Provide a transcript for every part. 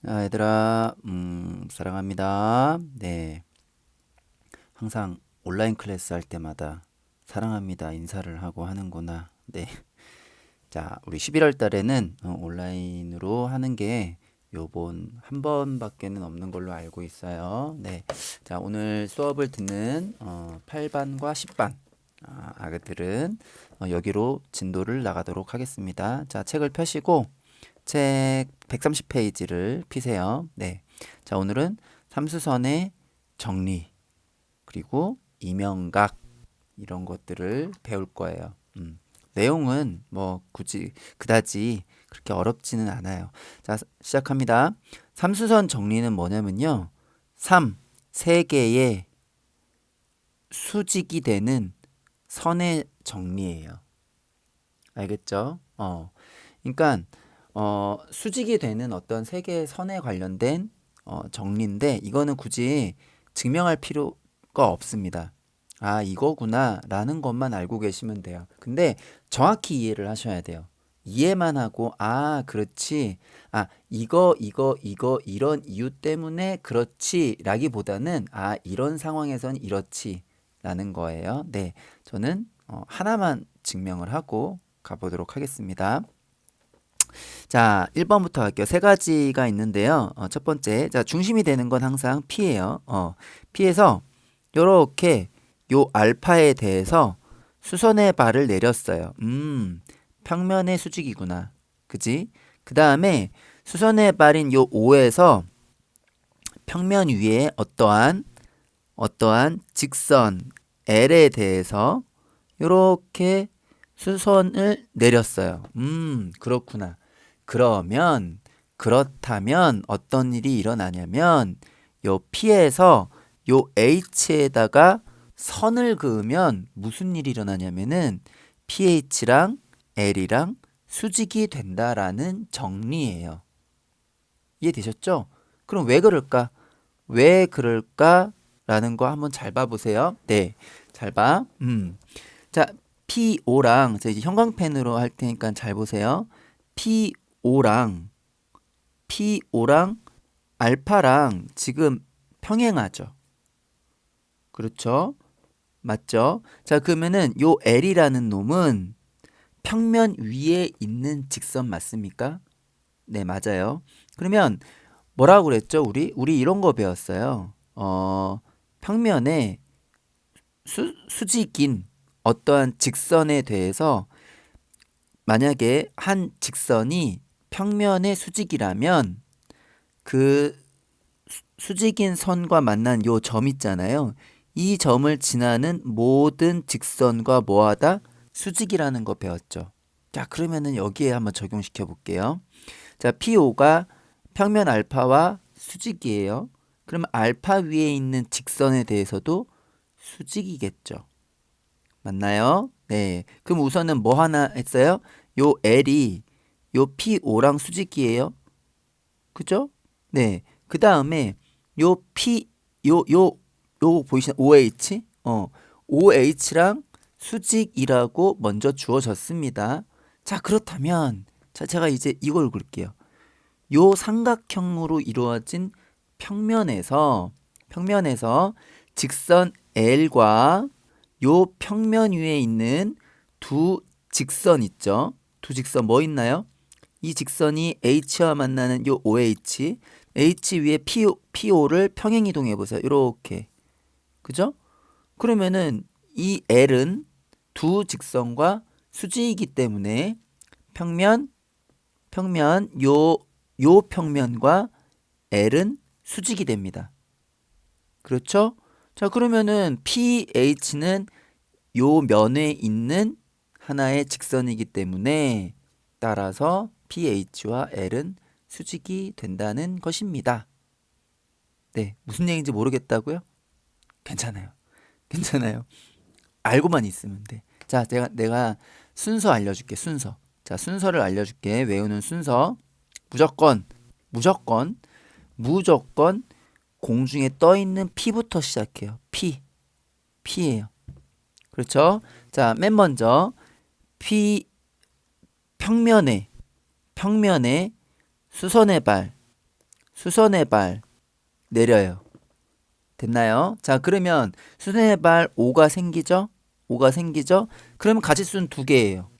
얘들아, 사랑합니다. 네. 항상 온라인 클래스 할 때마다 사랑합니다 인사를 하고 하는구나. 네. 자, 우리 11월 달에는 온라인으로 하는 게 요번 한 번밖에는 없는 걸로 알고 있어요. 네. 자, 오늘 수업을 듣는 8반과 10반 아그들은 여기로 진도를 나가도록 하겠습니다. 자, 책을 펴시고 책 130페이지를 피세요. 네. 자, 오늘은 삼수선의 정리, 그리고 이명각, 이런 것들을 배울 거예요. 내용은 뭐 굳이 그다지 그렇게 어렵지는 않아요. 자, 시작합니다. 삼수선 정리는 뭐냐면요. 3개의 수직이 되는 선의 정리예요. 알겠죠? 그러니까 수직이 되는 어떤 세 개의 선에 관련된 정리인데 이거는 굳이 증명할 필요가 없습니다. 아, 이거구나 라는 것만 알고 계시면 돼요. 근데 정확히 이해를 하셔야 돼요. 이해만 하고 아, 그렇지. 아, 이거 이런 이유 때문에 그렇지 라기보다는 아, 이런 상황에선 이렇지 라는 거예요. 네, 저는 하나만 증명을 하고 가보도록 하겠습니다. 자, 1번부터 할게요. 세 가지가 있는데요. 첫 번째, 자, 중심이 되는 건 항상 P예요. P에서 요렇게 요 알파에 대해서 수선의 발을 내렸어요. 평면의 수직이구나. 그지? 그 다음에 수선의 발인 요 O에서 평면 위에 어떠한 직선 L에 대해서 요렇게 수선을 내렸어요. 그렇구나. 그렇다면 어떤 일이 일어나냐면 요 P에서 요 H에다가 선을 그으면 무슨 일이 일어나냐면은 PH랑 L이랑 수직이 된다라는 정리예요. 이해되셨죠? 그럼 왜 그럴까? 왜 그럴까라는 거 한번 잘 봐보세요. 네, 잘 봐. 자, P5랑 자, 이제 형광펜으로 할 테니까 잘 보세요. P5랑 P5랑 알파랑 지금 평행하죠. 그렇죠? 맞죠? 자, 그러면은 요 L이라는 놈은 평면 위에 있는 직선 맞습니까? 네, 맞아요. 그러면 뭐라고 그랬죠? 우리 이런 거 배웠어요. 평면에 수직인 어떠한 직선에 대해서 만약에 한 직선이 평면의 수직이라면 그 수직인 선과 만난 요 점 있잖아요. 이 점을 지나는 모든 직선과 뭐하다? 수직이라는 거 배웠죠. 자, 그러면은 여기에 한번 적용시켜 볼게요. 자, PO가 평면 알파와 수직이에요. 그럼 알파 위에 있는 직선에 대해서도 수직이겠죠. 맞나요? 네. 그럼 우선은 뭐 하나 했어요? 요 L이 요 P5랑 수직이에요. 그죠? 네. 그 다음에 요 P 요 보이시나? OH? OH랑 수직이라고 먼저 주어졌습니다. 자, 그렇다면 자, 제가 이제 이걸 그릴게요. 요 삼각형으로 이루어진 평면에서 직선 L과 요 평면 위에 있는 두 직선 있죠? 두 직선 뭐 있나요? 이 직선이 H와 만나는 요 OH, H 위에 PO를 평행 이동해 보세요. 이렇게. 그죠? 그러면은 이 L은 두 직선과 수직이기 때문에 평면 요 평면과 L은 수직이 됩니다. 그렇죠? 자, 그러면은 PH는 요 면에 있는 하나의 직선이기 때문에 따라서 PH와 L은 수직이 된다는 것입니다. 네, 무슨 얘기인지 모르겠다고요? 괜찮아요. 괜찮아요. 알고만 있으면 돼. 자, 내가 순서 알려줄게. 순서. 자, 순서를 알려줄게. 외우는 순서. 무조건, 무조건, 무조건 공중에 떠 있는 P부터 시작해요. P예요. 그렇죠? 자, 맨 먼저 P 평면에 수선의 발, 수선의 발 내려요. 됐나요? 자, 그러면 수선의 발 5가 생기죠? 5가 생기죠? 그러면 가지수는 두 개예요.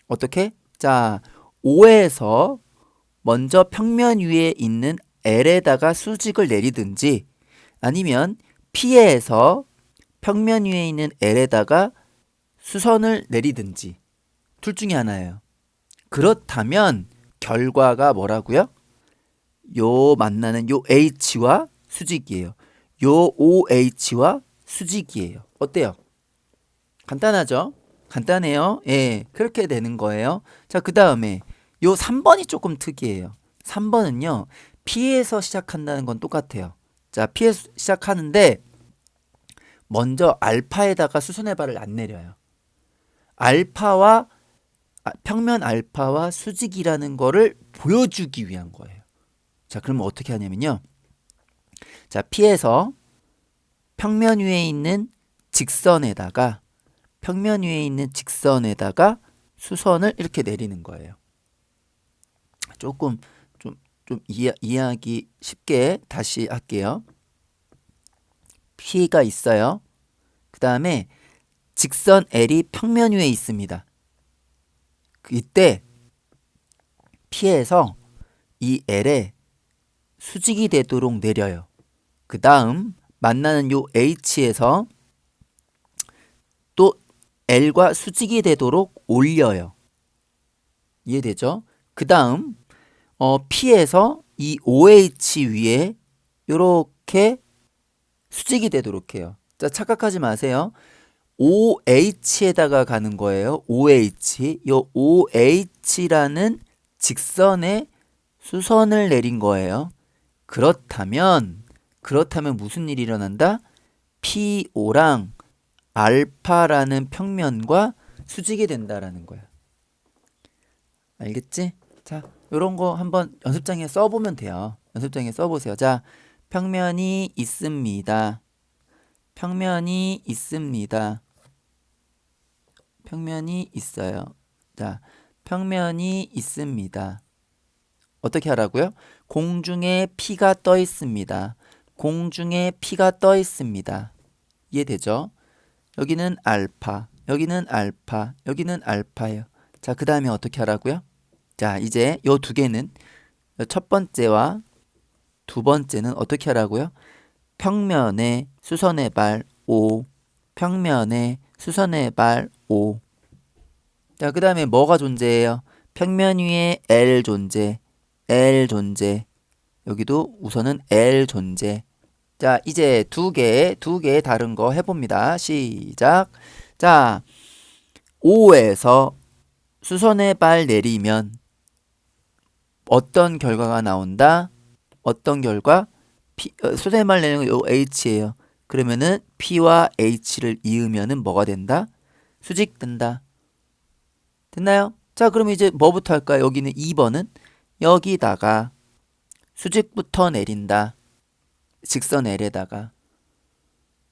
어떻게? 자, 5에서 먼저 평면 위에 있는 L에다가 수직을 내리든지 아니면 P에서 평면 위에 있는 L에다가 수선을 내리든지 둘 중에 하나예요. 그렇다면 결과가 뭐라고요? 요 만나는 요 H와 수직이에요. 요 OH와 수직이에요. 어때요? 간단하죠? 간단해요. 예, 그렇게 되는 거예요. 자, 그 다음에 요 3번이 조금 특이해요. 3번은요, P에서 시작한다는 건 똑같아요. 자, P에서 시작하는데 먼저 알파에다가 수선의 발을 안 내려요. 알파와 평면 알파와 수직이라는 거를 보여주기 위한 거예요. 자, 그러면 어떻게 하냐면요. 자, P에서 평면 위에 있는 직선에다가 수선을 이렇게 내리는 거예요. 조금 좀 이해하기 쉽게 다시 할게요. P가 있어요. 그 다음에 직선 L이 평면 위에 있습니다. 이때 P에서 이 L에 수직이 되도록 내려요. 그 다음 만나는 요 H에서 또 L과 수직이 되도록 올려요. 이해되죠? 그 다음 P에서 이 OH 위에 이렇게 수직이 되도록 해요. 자, 착각하지 마세요. OH에다가 가는 거예요. OH. 요 OH라는 직선에 수선을 내린 거예요. 그렇다면 무슨 일이 일어난다? PO랑 알파라는 평면과 수직이 된다라는 거야. 알겠지? 자, 요런 거 한번 연습장에 써보면 돼요. 연습장에 써보세요. 자, 평면이 있습니다. 평면이 있어요. 자, 평면이 있습니다. 어떻게 하라고요? 공중에 P가 떠 있습니다. 공중에 P가 떠 있습니다. 이해되죠? 여기는 알파, 여기는 알파, 여기는 알파예요. 자, 그 다음에 어떻게 하라고요? 자, 이제 요 두 개는 첫 번째와 두 번째는 어떻게 하라고요? 평면에 수선의 발 O, 평면에 수선의 발 O. 자, 그 다음에 뭐가 존재해요? 평면 위에 L 존재, L 존재. 여기도 우선은 L 존재. 자, 이제 두 개 다른 거 해봅니다. 시작. 자, O에서 수선의 발 내리면 어떤 결과가 나온다? 어떤 결과? 수선의 발 내리는 거 H예요. 그러면은 P와 H를 이으면은 뭐가 된다? 수직된다. 됐나요? 자, 그럼 이제 뭐부터 할까요? 여기는 2번은 여기다가 수직부터 내린다. 직선 L에다가.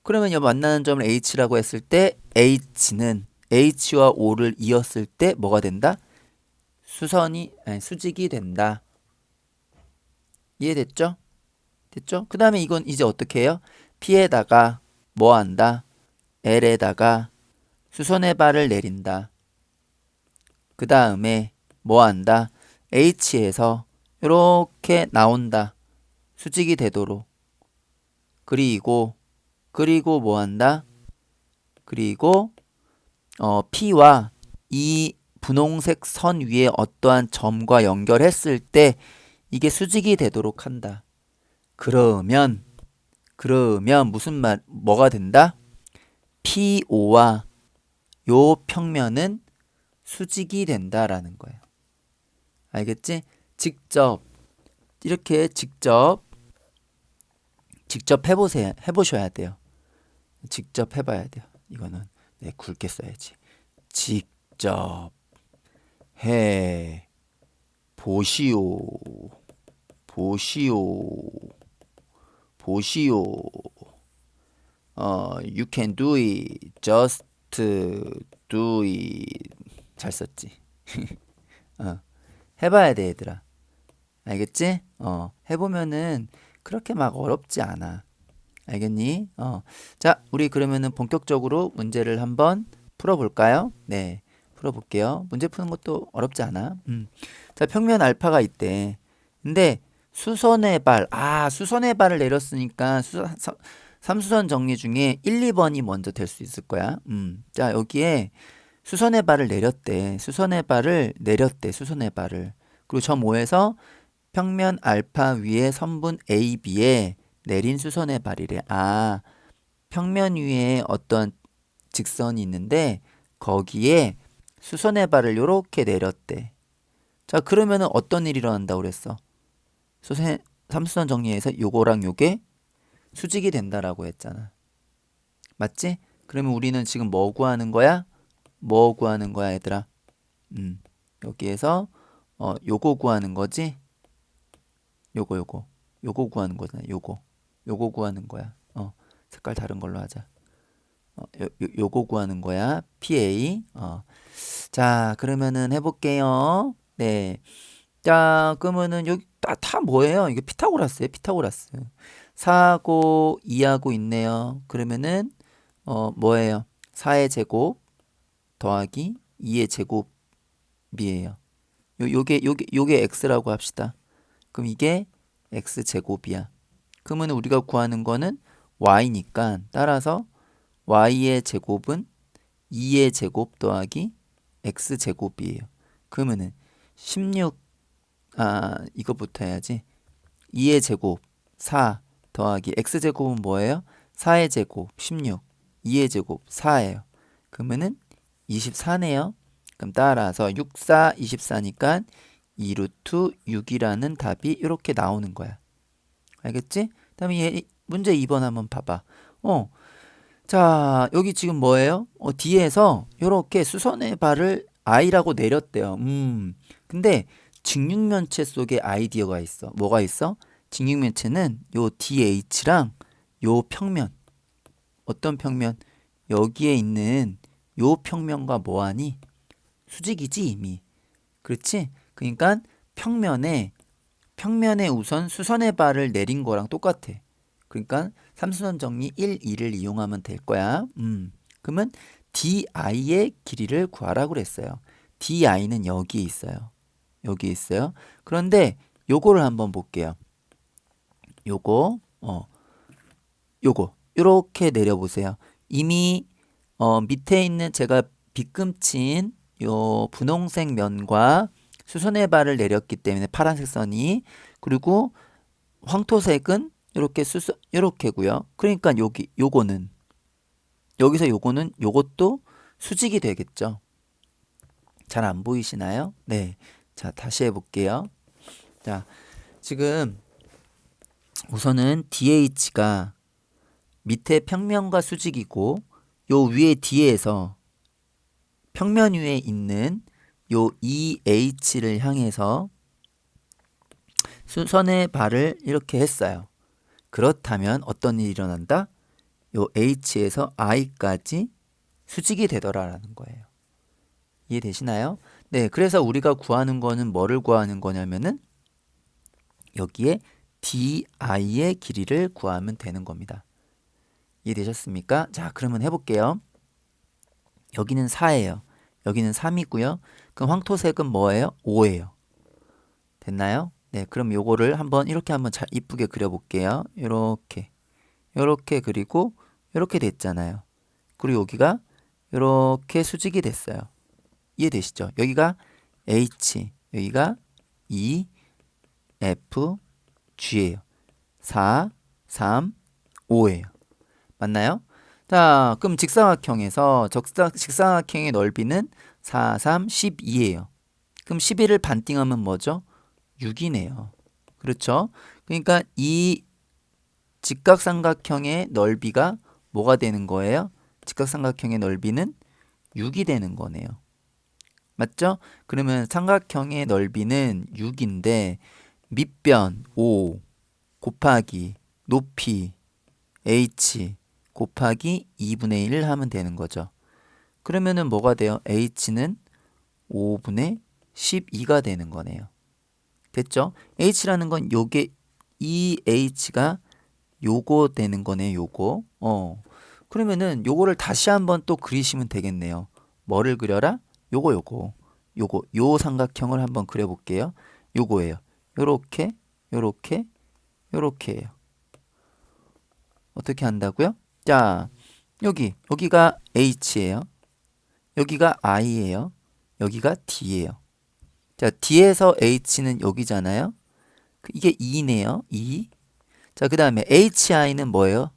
그러면 이 만나는 점을 H라고 했을 때 H는 H와 O를 이었을 때 뭐가 된다? 수직이 된다. 이해됐죠? 됐죠? 그 다음에 이건 이제 어떻게 해요? P에다가 뭐 한다? L에다가 수선의 발을 내린다. 그 다음에 뭐 한다? H에서 이렇게 나온다. 수직이 되도록. 그리고 뭐 한다? 그리고 P와 이 분홍색 선 위에 어떠한 점과 연결했을 때 이게 수직이 되도록 한다. 그러면 뭐가 된다? PO와 요 평면은 수직이 된다라는 거예요. 알겠지? 이렇게 직접 해보셔야 돼요. 직접 해봐야 돼요. 이거는 굵게 써야지. 직접 해 보시오. You can do it. Just do it. 잘 썼지. 해봐야 돼, 얘들아. 알겠지? 해보면은 그렇게 막 어렵지 않아. 알겠니? 자, 우리 그러면은 본격적으로 문제를 한번 풀어볼까요? 네, 풀어볼게요. 문제 푸는 것도 어렵지 않아. 자, 평면 알파가 있대. 근데 수선의 발을 내렸으니까 삼수선 정리 중에 1, 2번이 먼저 될 수 있을 거야. 자, 여기에 수선의 발을 내렸대. 수선의 발을. 그리고 점 5에서 평면 알파 위에 선분 AB에 내린 수선의 발이래. 평면 위에 어떤 직선이 있는데 거기에 수선의 발을 요렇게 내렸대. 자, 그러면은 어떤 일이 일어난다고 그랬어? 삼수선 정리해서 요거랑 요게 수직이 된다라고 했잖아. 맞지? 그러면 우리는 지금 뭐 구하는 거야? 뭐 구하는 거야, 얘들아? 여기에서 요거 구하는 거지? 요거 구하는 거잖아. 요거 구하는 거야. 색깔 다른 걸로 하자. 요거 구하는 거야. PA. 자, 그러면은 해볼게요. 네. 자, 그러면은 여기 다 뭐예요? 이게 피타고라스예요. 피타고라스. 4하고 2하고 있네요. 그러면은 뭐예요? 4의 제곱 더하기 2의 제곱이에요. 요게 x라고 합시다. 그럼 이게 x 제곱이야. 그러면 우리가 구하는 거는 y니까 따라서 y의 제곱은 2의 제곱 더하기 x 제곱이에요. 그러면은 16 이거부터 해야지. 2의 제곱 4 더하기 x 제곱은 뭐예요? 4의 제곱 16 2의 제곱 4예요. 그러면은 24네요. 그럼 따라서 6, 4, 24니까 2루트 6이라는 답이 이렇게 나오는 거야. 알겠지? 다음에 문제 2번 한번 봐봐. 자, 여기 지금 뭐예요? 뒤에서 이렇게 수선의 발을 I라고 내렸대요. 근데 직육면체 속에 아이디어가 있어. 뭐가 있어? 직육면체는 요 DH랑 요 평면. 어떤 평면? 여기에 있는 요 평면과 뭐하니? 수직이지 이미. 그렇지? 그러니까 평면에 우선 수선의 발을 내린 거랑 똑같아. 그러니까 삼수선 정리 1, 2를 이용하면 될 거야. 그러면 DI의 길이를 구하라고 그랬어요. DI는 여기에 있어요. 여기 있어요. 그런데 요거를 한번 볼게요. 요거 요렇게 내려보세요. 이미 밑에 있는 제가 빗금친 요 분홍색 면과 수선의 발을 내렸기 때문에 파란색 선이, 그리고 황토색은 요렇게고요. 그러니까 요거는 여기서 요것도 수직이 되겠죠. 잘 안 보이시나요? 네. 자, 다시 해볼게요. 자, 지금 우선은 DH가 밑에 평면과 수직이고 요 위에 D에서 평면 위에 있는 요 EH를 향해서 수선의 발을 이렇게 했어요. 그렇다면 어떤 일이 일어난다? 요 H에서 I까지 수직이 되더라라는 거예요. 이해되시나요? 네, 그래서 우리가 구하는 거는 뭐를 구하는 거냐면은 여기에 DI의 길이를 구하면 되는 겁니다. 이해되셨습니까? 자, 그러면 해볼게요. 여기는 4예요. 여기는 3이고요. 그럼 황토색은 뭐예요? 5예요. 됐나요? 네, 그럼 요거를 이렇게 한번 잘 이쁘게 그려볼게요. 요렇게 그리고 요렇게 됐잖아요. 그리고 여기가 요렇게 수직이 됐어요. 이해되시죠? 여기가 H, 여기가 E, F, G예요. 4, 3, 5예요. 맞나요? 자, 그럼 직사각형에서 직사각형의 넓이는 4, 3, 12예요. 그럼 12를 반띵하면 뭐죠? 6이네요. 그렇죠? 그러니까 이 직각삼각형의 넓이가 뭐가 되는 거예요? 직각삼각형의 넓이는 6이 되는 거네요. 맞죠? 그러면 삼각형의 넓이는 6인데 밑변 5 곱하기 높이 h 곱하기 2분의 1을 하면 되는 거죠. 그러면은 뭐가 돼요? h는 5분의 12가 되는 거네요. 됐죠? h라는 건 요게 이 h가 요거 되는 거네, 요거. 그러면은 요거를 다시 한번 또 그리시면 되겠네요. 뭐를 그려라? 요거. 요 삼각형을 한번 그려볼게요. 요거예요. 요렇게, 요렇게, 요렇게예요. 어떻게 한다고요? 자, 여기가 h예요. 여기가 i예요. 여기가 d예요. 자, d에서 h는 여기잖아요. 이게 2네요. 2. 자, 그 다음에 hi는 뭐예요?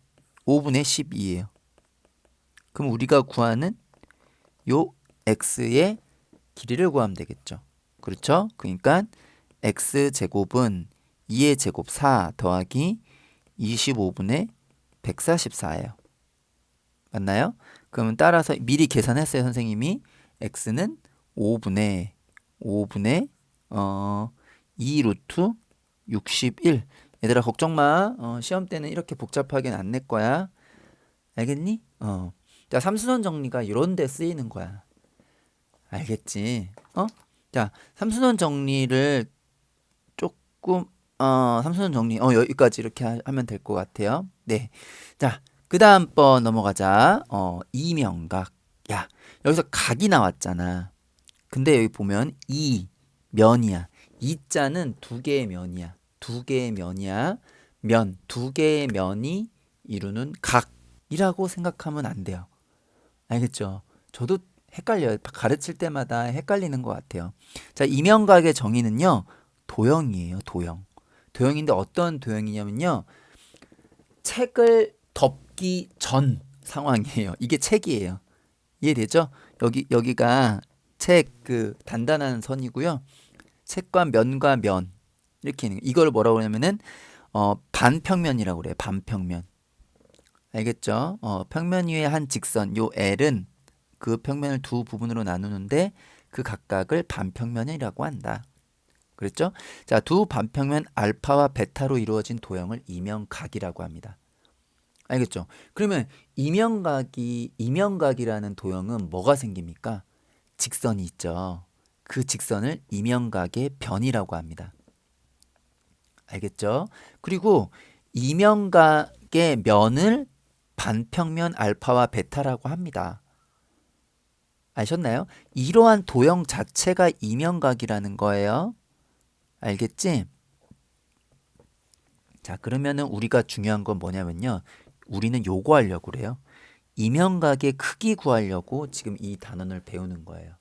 5분의 12예요. 그럼 우리가 구하는 요 x의 길이를 구하면 되겠죠. 그렇죠? 그러니까 x제곱은 2의 제곱 4 더하기 25분의 144예요. 맞나요? 그러면 따라서 미리 계산했어요, 선생님이. x는 5분의 2 루트 61. 얘들아 걱정 마. 시험 때는 이렇게 복잡하게는 안 낼 거야. 알겠니? 자, 삼수선 정리가 이런 데 쓰이는 거야. 알겠지? 자, 삼수선 정리를 조금 삼수선 정리 여기까지 이렇게 하면 될 것 같아요. 네. 자, 그 다음 번 넘어가자. 이명각. 야, 여기서 각이 나왔잖아. 근데 여기 보면 이 면이야. 이자는 두 개의 면이야. 두 개의 면이야. 두 개의 면이 이루는 각이라고 생각하면 안 돼요. 알겠죠? 저도 헷갈려요. 가르칠 때마다 헷갈리는 것 같아요. 자, 이명각의 정의는요, 도형이에요, 도형. 도형인데 어떤 도형이냐면요, 책을 덮기 전 상황이에요. 이게 책이에요. 이해되죠? 여기가 책 그 단단한 선이고요. 책과 면과 면 이렇게 있는 거. 이걸 뭐라고 하냐면은 반평면이라고 그래요. 반평면. 알겠죠? 평면 위에 한 직선 요 L은 그 평면을 두 부분으로 나누는데 그 각각을 반평면이라고 한다. 그랬죠? 자, 두 반평면 알파와 베타로 이루어진 도형을 이명각이라고 합니다. 알겠죠? 그러면 이명각이라는 도형은 뭐가 생깁니까? 직선이 있죠. 그 직선을 이명각의 변이라고 합니다. 알겠죠? 그리고 이명각의 면을 반평면 알파와 베타라고 합니다. 아셨나요? 이러한 도형 자체가 이명각이라는 거예요. 알겠지? 자, 그러면은 우리가 중요한 건 뭐냐면요. 우리는 요거 하려고 그래요. 이명각의 크기 구하려고 지금 이 단원을 배우는 거예요.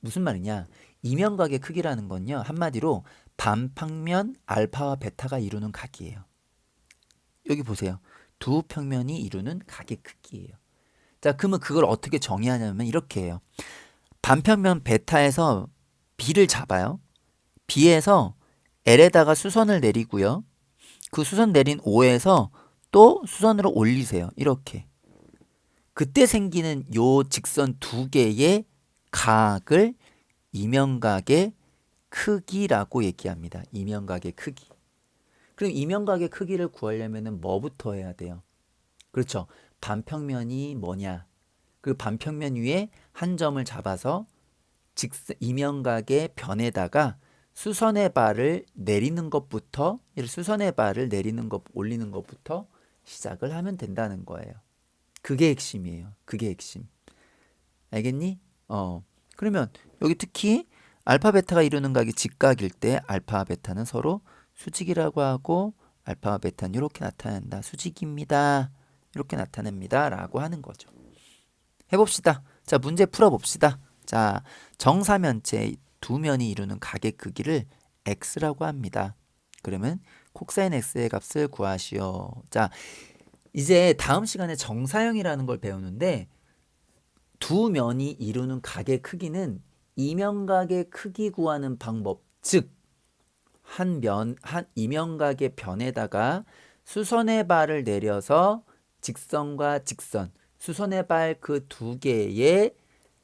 무슨 말이냐? 이명각의 크기라는 건요. 한마디로 반평면 알파와 베타가 이루는 각이에요. 여기 보세요. 두 평면이 이루는 각의 크기예요. 자, 그러면 그걸 어떻게 정의하냐면 이렇게 해요. 반평면 베타에서 B를 잡아요. B에서 L에다가 수선을 내리고요. 그 수선 내린 O에서 또 수선으로 올리세요. 이렇게. 그때 생기는 요 직선 두 개의 각을 이명각의 크기라고 얘기합니다. 이명각의 크기. 그럼 이명각의 크기를 구하려면 뭐부터 해야 돼요? 그렇죠. 반평면이 뭐냐? 그 반평면 위에 한 점을 잡아서 이명각의 변에다가 수선의 발을 내리는 것부터 올리는 것부터 시작을 하면 된다는 거예요. 그게 핵심이에요. 그게 핵심. 알겠니? 그러면 여기 특히 알파 베타가 이루는 각이 직각일 때 알파 베타는 서로 수직이라고 하고 알파와 베타는 이렇게 나타낸다. 수직입니다. 이렇게 나타냅니다. 라고 하는 거죠. 해봅시다. 자, 문제 풀어봅시다. 자, 정사면체 두 면이 이루는 각의 크기를 x라고 합니다. 그러면 콕사인 x의 값을 구하시오. 자, 이제 다음 시간에 정사형이라는 걸 배우는데 두 면이 이루는 각의 크기는 이명각의 크기 구하는 방법, 즉 한 이명각의 변에다가 수선의 발을 내려서 직선과 직선, 수선의 발 그 두 개의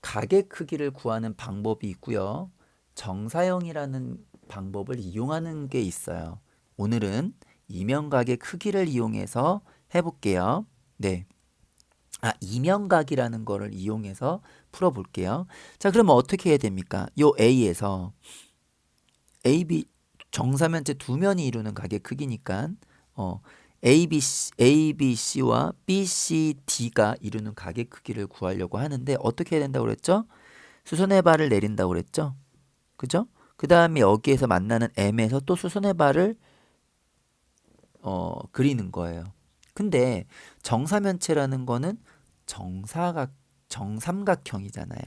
각의 크기를 구하는 방법이 있고요. 정사형이라는 방법을 이용하는 게 있어요. 오늘은 이명각의 크기를 이용해서 해볼게요. 네. 이명각이라는 거를 이용해서 풀어볼게요. 자, 그러면 어떻게 해야 됩니까? 요 A에서 AB 정사면체 두 면이 이루는 가게 크기니까 ABC와 BCD가 이루는 가게 크기를 구하려고 하는데 어떻게 해야 된다고 그랬죠? 수선의 발을 내린다고 그랬죠? 그죠? 그 다음에 여기에서 만나는 M에서 또 수선의 발을 그리는 거예요. 근데 정사면체라는 거는 정삼각형이잖아요.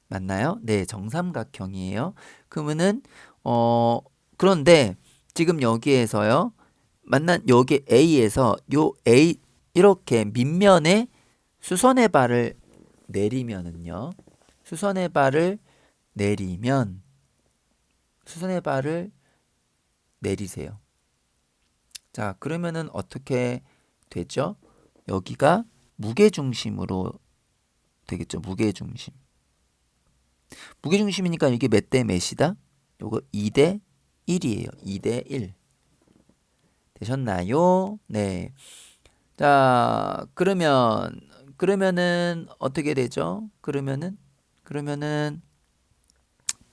맞나요? 네, 정삼각형이에요. 그러면은 그런데 지금 여기에서요. 만난 여기 A에서 요 A 이렇게 밑면에 수선의 발을 내리면은요. 수선의 발을 내리면 수선의 발을 내리세요. 자, 그러면은 어떻게 되죠? 여기가 무게중심으로 되겠죠. 무게중심. 무게중심이니까 이게 몇 대 몇이다? 요거 2대 1이에요. 2대 1. 되셨나요? 네. 자, 그러면은 어떻게 되죠? 그러면은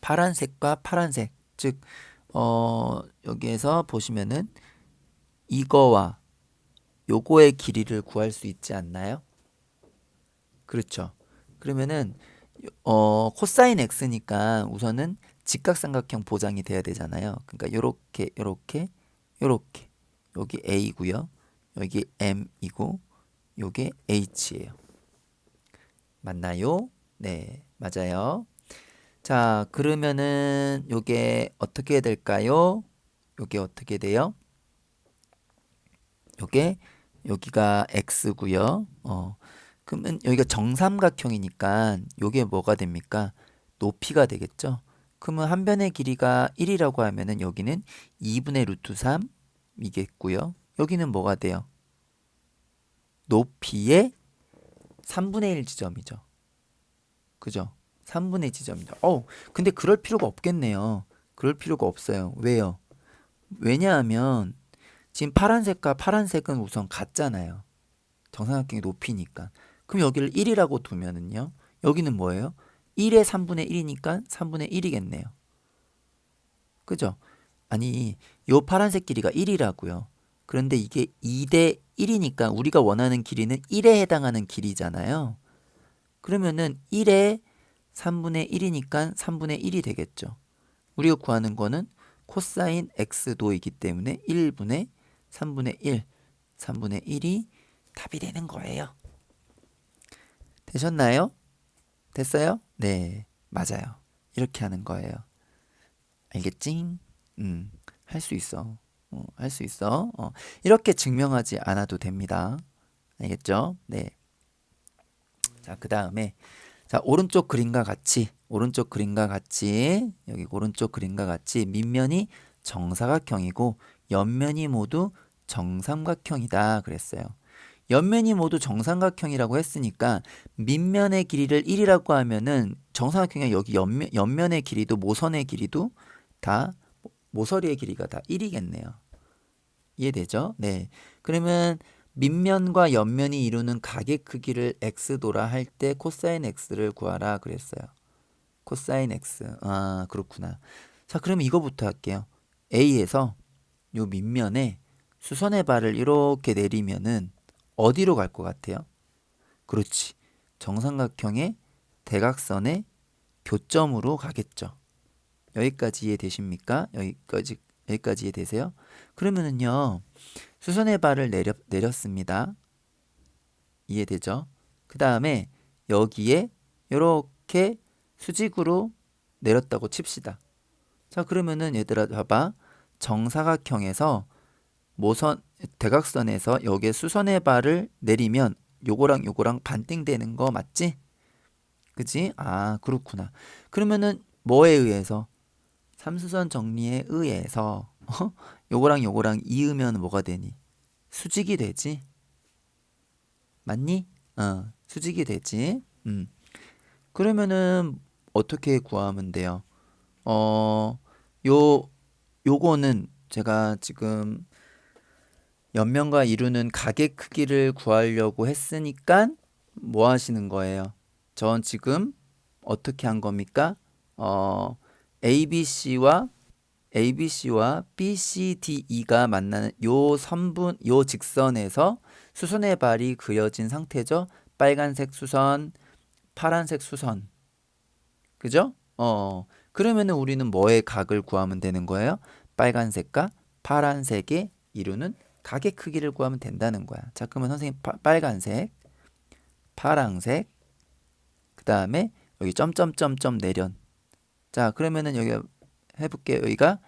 파란색과 파란색, 즉 여기에서 보시면은 이거와 요거의 길이를 구할 수 있지 않나요? 그렇죠. 그러면은 코사인 x니까 우선은 직각삼각형 보장이 돼야 되잖아요. 그러니까 요렇게 여기 a고요. 여기 m이고 요게 h예요. 맞나요? 네, 맞아요. 자, 그러면은 요게 어떻게 될까요? 요게 어떻게 돼요? 요게 여기가 x고요. 그러면 여기가 정삼각형이니까 요게 뭐가 됩니까? 높이가 되겠죠. 그러면 한 변의 길이가 1이라고 하면은 여기는 2분의 루트 3이겠고요. 여기는 뭐가 돼요? 높이의 3분의 1 지점이죠. 그죠? 3분의 1 지점이죠. 근데 그럴 필요가 없겠네요. 그럴 필요가 없어요. 왜요? 왜냐하면 지금 파란색과 파란색은 우선 같잖아요. 정삼각형의 높이니까. 그럼 여기를 1이라고 두면은요. 여기는 뭐예요? 1의 3분의 1이니까 3분의 1이겠네요. 그죠? 아니, 요 파란색 길이가 1이라고요. 그런데 이게 2대 1이니까 우리가 원하는 길이는 1에 해당하는 길이잖아요. 그러면은 1의 3분의 1이니까 3분의 1이 되겠죠. 우리가 구하는 거는 코사인 x도이기 때문에 1분의 3분의 1, 3분의 1이 답이 되는 거예요. 되셨나요? 됐어요? 네, 맞아요. 이렇게 하는 거예요. 알겠지? 할 수 있어. 할 수 있어. 이렇게 증명하지 않아도 됩니다. 알겠죠? 네. 자, 그 다음에 자, 오른쪽 그림과 같이 여기 오른쪽 그림과 같이 밑면이 정사각형이고 옆면이 모두 정삼각형이다 그랬어요. 옆면이 모두 정삼각형이라고 했으니까 밑면의 길이를 1이라고 하면은 정삼각형의 여기 옆면의 길이도 모선의 길이도 다 모서리의 길이가 다 1이겠네요. 이해되죠? 네. 그러면 밑면과 옆면이 이루는 가게 크기를 x도라 할 때 코사인 x를 구하라 그랬어요. 코사인 x. 아, 그렇구나. 자, 그러면 이거부터 할게요. A에서 요 밑면에 수선의 발을 이렇게 내리면은 어디로 갈 것 같아요? 그렇지. 정삼각형의 대각선의 교점으로 가겠죠. 여기까지 이해되십니까? 여기까지 이해되세요? 그러면은요. 수선의 발을 내렸습니다. 이해되죠? 그 다음에 여기에 이렇게 수직으로 내렸다고 칩시다. 자, 그러면은 얘들아 봐봐. 정사각형에서 대각선에서 여기에 수선의 발을 내리면 요거랑 요거랑 반띵되는 거 맞지? 그지? 아, 그렇구나. 그러면은 뭐에 의해서? 삼수선 정리에 의해서 요거랑 요거랑 이으면 뭐가 되니? 수직이 되지? 맞니? 수직이 되지. 그러면은 어떻게 구하면 돼요? 어, 요 요거는 제가 지금 옆면과 이루는 가게 크기를 구하려고 했으니까 뭐 하시는 거예요? 전 지금 어떻게 한 겁니까? ABC와 ABC와 BCDE가 만나는 요 선분, 요 직선에서 수선의 발이 그려진 상태죠. 빨간색 수선, 파란색 수선. 그죠? 그러면은 우리는 뭐의 각을 구하면 되는 거예요? 빨간색과 파란색의 이루는 각의 크기를 구하면 된다는 거야. 자, 그러면 선생님 빨간색, 파란색, 그 다음에 여기 점점점점 내련. 자, 그러면은 여기 해볼게요. 여기가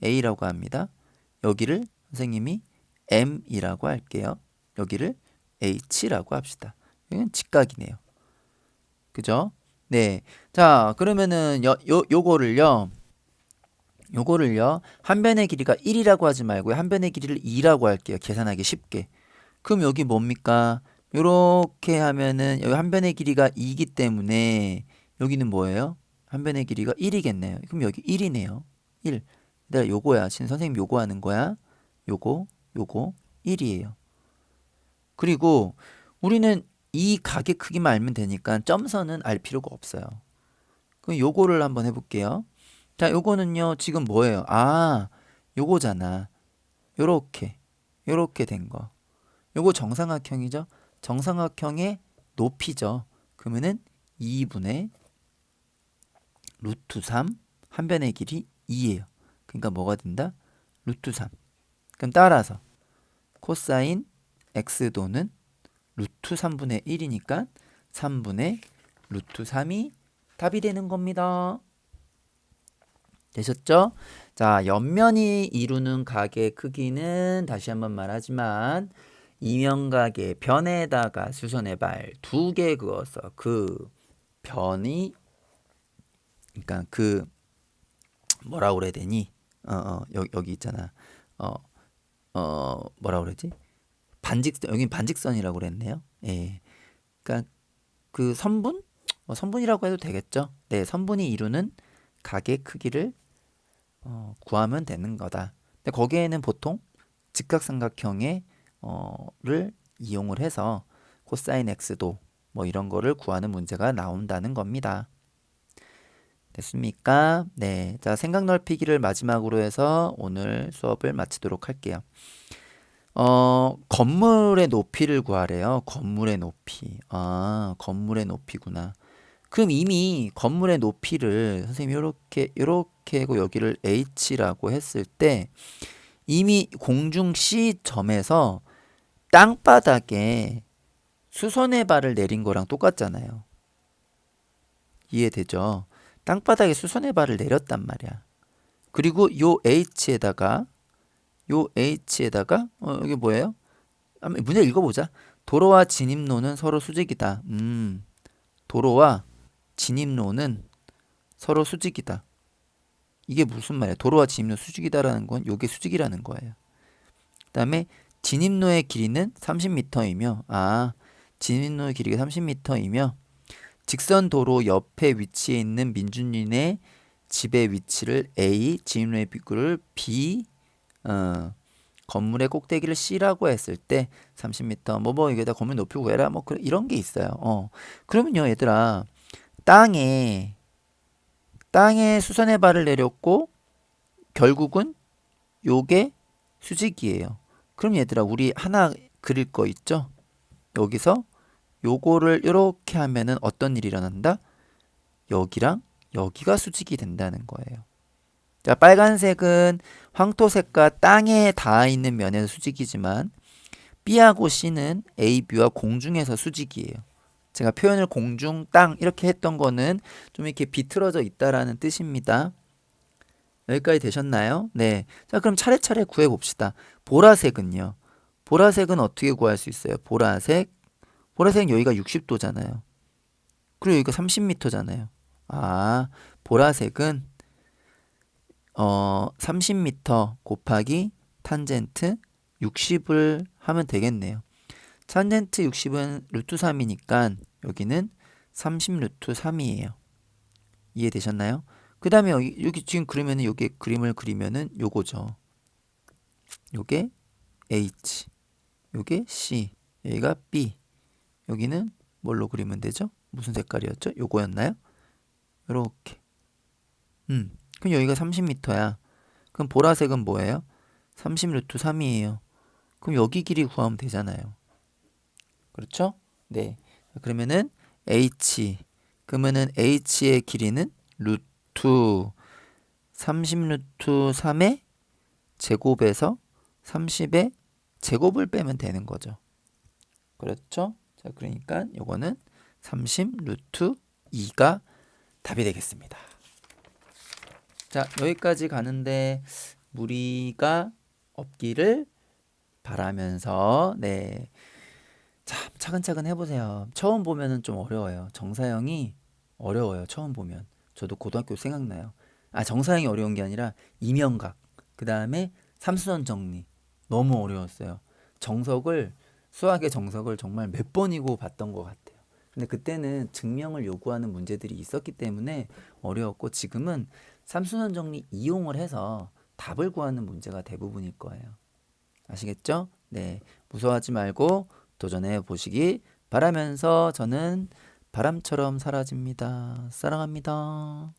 A라고 합니다. 여기를 선생님이 M이라고 할게요. 여기를 H라고 합시다. 여기는 직각이네요. 그죠? 네. 자, 그러면은 요거를요. 한 변의 길이가 1이라고 하지 말고 한 변의 길이를 2라고 할게요. 계산하기 쉽게. 그럼 여기 뭡니까? 요렇게 하면은 여기 한 변의 길이가 2이기 때문에 여기는 뭐예요? 한 변의 길이가 1이겠네요. 그럼 여기 1이네요. 1. 내가 요거야. 지금 선생님 요거 하는 거야. 요거 1이에요. 그리고 우리는 이 각의 크기만 알면 되니까 점선은 알 필요가 없어요. 그럼 요거를 한번 해볼게요. 자, 요거는요, 지금 뭐예요? 아, 요거잖아. 요렇게 된 거. 요거 정삼각형이죠? 정삼각형의 높이죠. 그러면은 2분의 루트 3, 한 변의 길이 2예요. 그러니까 뭐가 된다? 루트 3. 그럼 따라서 코사인 x도는 루트 3분의 1이니까 3분의 루트 3이 답이 되는 겁니다. 되셨죠? 자, 옆면이 이루는 각의 크기는 다시 한번 말하지만 이면각의 변에다가 수선의 발 2개 그어서 그 변이 그러니까 그 뭐라 그래야 되니? 여기 있잖아. 뭐라 그러지? 여긴 반직선이라고 그랬네요. 예. 그러니까 그 선분? 선분이라고 해도 되겠죠? 네, 선분이 이루는 각의 크기를 구하면 되는 거다. 근데 거기에는 보통 직각삼각형의 를 이용을 해서 코사인 x도 뭐 이런 거를 구하는 문제가 나온다는 겁니다. 됐습니까? 네. 자, 생각 넓히기를 마지막으로 해서 오늘 수업을 마치도록 할게요. 건물의 높이를 구하래요. 건물의 높이. 아, 건물의 높이구나. 그럼 이미 건물의 높이를 선생님이 요렇게 하고 여기를 h라고 했을 때 이미 공중 C점에서 땅바닥에 수선의 발을 내린 거랑 똑같잖아요. 이해되죠? 땅바닥에 수선의 발을 내렸단 말이야. 그리고 요 H에다가 여기 뭐예요? 한번 문제 읽어보자. 도로와 진입로는 서로 수직이다. 도로와 진입로는 서로 수직이다. 이게 무슨 말이야? 도로와 진입로 수직이다라는 건 요게 수직이라는 거예요. 그 다음에 진입로의 길이는 30m이며 진입로의 길이가 30m이며 직선 도로 옆에 위치해 있는 민준이네 집의 위치를 A, 진입로의 비구를 B, 건물의 꼭대기를 C라고 했을 때 30m 뭐 이게 다 건물 높이 구해라 뭐 이런 게 있어요. 그러면요 얘들아 땅에 수선의 발을 내렸고 결국은 요게 수직이에요. 그럼 얘들아 우리 하나 그릴 거 있죠? 여기서 요거를 이렇게 하면은 어떤 일이 일어난다? 여기랑 여기가 수직이 된다는 거예요. 자, 빨간색은 황토색과 땅에 닿아 있는 면에서 수직이지만 B하고 C는 A, B와 공중에서 수직이에요. 제가 표현을 공중, 땅 이렇게 했던 거는 좀 이렇게 비틀어져 있다라는 뜻입니다. 여기까지 되셨나요? 네. 자, 그럼 차례차례 구해 봅시다. 보라색은요. 보라색은 어떻게 구할 수 있어요? 보라색은 여기가 60도잖아요. 그리고 여기가 30m잖아요. 보라색은 30m 곱하기 탄젠트 60을 하면 되겠네요. 탄젠트 60은 루트 3이니까 여기는 30 루트 3이에요. 이해되셨나요? 그 다음에 여기 지금 그러면은 여기 그림을 그리면은 요거죠. 요게 H, 요게 C, 여기가 B, 여기는 뭘로 그리면 되죠? 무슨 색깔이었죠? 요거였나요? 요렇게. 그럼 여기가 30m야. 그럼 보라색은 뭐예요? 30 루트 3이에요. 그럼 여기 길이 구하면 되잖아요. 그렇죠? 네. 그러면은 h 그러면은 h의 길이는 루트 30 루트 3의 제곱에서 30의 제곱을 빼면 되는 거죠. 그렇죠? 자, 그러니까 요거는 30 루트 2가 답이 되겠습니다. 자, 여기까지 가는데 무리가 없기를 바라면서 네. 자, 차근차근 해보세요. 처음 보면은 좀 어려워요. 정사형이 어려워요. 처음 보면. 저도 고등학교 생각나요. 아, 정사형이 어려운 게 아니라 이명각, 그 다음에 삼수선 정리 너무 어려웠어요. 정석을 수학의 정석을 정말 몇 번이고 봤던 것 같아요. 근데 그때는 증명을 요구하는 문제들이 있었기 때문에 어려웠고 지금은 삼수선 정리 이용을 해서 답을 구하는 문제가 대부분일 거예요. 아시겠죠? 네, 무서워하지 말고 도전해 보시기 바라면서 저는 바람처럼 사라집니다. 사랑합니다.